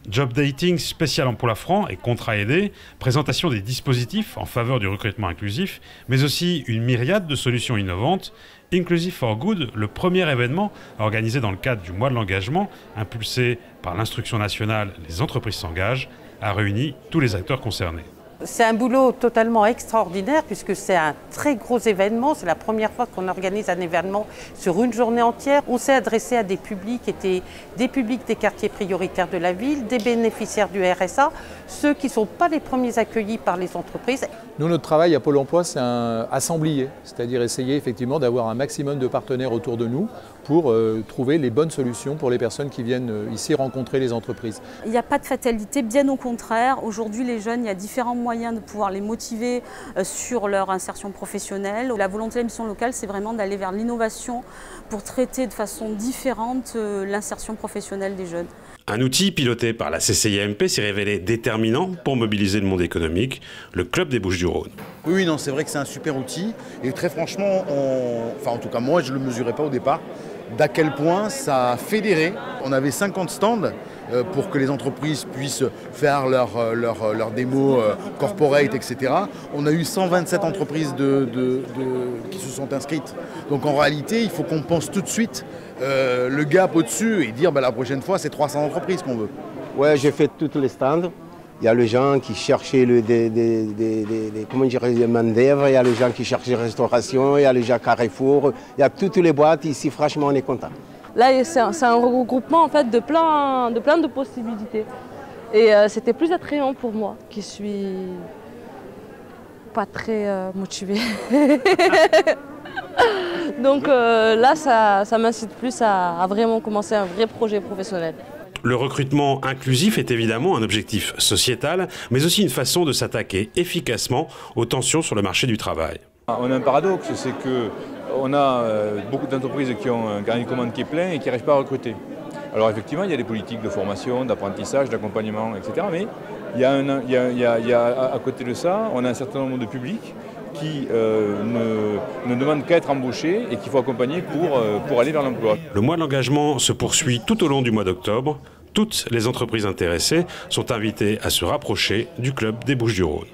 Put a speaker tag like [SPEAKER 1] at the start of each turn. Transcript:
[SPEAKER 1] Job dating spécial emploi franc et contrat aidé, présentation des dispositifs en faveur du recrutement inclusif, mais aussi une myriade de solutions innovantes. Inclusive for Good, le premier événement organisé dans le cadre du mois de l'engagement, impulsé par l'instruction nationale Les entreprises s'engagent, a réuni tous les acteurs concernés.
[SPEAKER 2] C'est un boulot totalement extraordinaire puisque c'est un très gros événement. C'est la première fois qu'on organise un événement sur une journée entière. On s'est adressé à des publics qui étaient des publics des quartiers prioritaires de la ville, des bénéficiaires du RSA, ceux qui ne sont pas les premiers accueillis par les entreprises.
[SPEAKER 3] Nous, notre travail à Pôle emploi, c'est un assemblier, c'est-à-dire essayer effectivement d'avoir un maximum de partenaires autour de nous pour trouver les bonnes solutions pour les personnes qui viennent ici rencontrer les entreprises.
[SPEAKER 4] Il n'y a pas de fatalité, bien au contraire. Aujourd'hui, les jeunes, il y a différents moyens de pouvoir les motiver sur leur insertion professionnelle. La volonté de la mission locale, c'est vraiment d'aller vers l'innovation pour traiter de façon différente l'insertion professionnelle des jeunes.
[SPEAKER 1] Un outil piloté par la CCIMP s'est révélé déterminant pour mobiliser le monde économique, le Club des Bouches-du-Rhône.
[SPEAKER 5] Oui, non, c'est vrai que c'est un super outil. Et très franchement, en tout cas moi, je ne le mesurais pas au départ, d'à quel point ça a fédéré. On avait 50 stands pour que les entreprises puissent faire leur démo corporate, etc. On a eu 127 entreprises qui se sont inscrites. Donc en réalité, il faut qu'on pense tout de suite le gap au-dessus et dire la prochaine fois, c'est 300 entreprises qu'on veut.
[SPEAKER 6] Ouais, j'ai fait tous les stands. Il y a les gens qui cherchaient des main-d'œuvre, il y a les gens qui cherchaient restauration, il y a les gens Carrefour, il y a toutes les boîtes ici, franchement on est content.
[SPEAKER 7] Là c'est un regroupement en fait de plein de possibilités. Et c'était plus attrayant pour moi qui suis pas très motivée. Donc là ça m'incite plus à vraiment commencer un vrai projet professionnel.
[SPEAKER 1] Le recrutement inclusif est évidemment un objectif sociétal, mais aussi une façon de s'attaquer efficacement aux tensions sur le marché du travail.
[SPEAKER 8] On a un paradoxe, c'est qu'on a beaucoup d'entreprises qui ont un carnet de commandes qui est plein et qui n'arrivent pas à recruter. Alors effectivement, il y a des politiques de formation, d'apprentissage, d'accompagnement, etc. Mais il y a à côté de ça, on a un certain nombre de publics qui ne demandent qu'à être embauchés et qu'il faut accompagner pour aller vers l'emploi.
[SPEAKER 1] Le mois de l'engagement se poursuit tout au long du mois d'octobre. Toutes les entreprises intéressées sont invitées à se rapprocher du Club des Bouches-du-Rhône.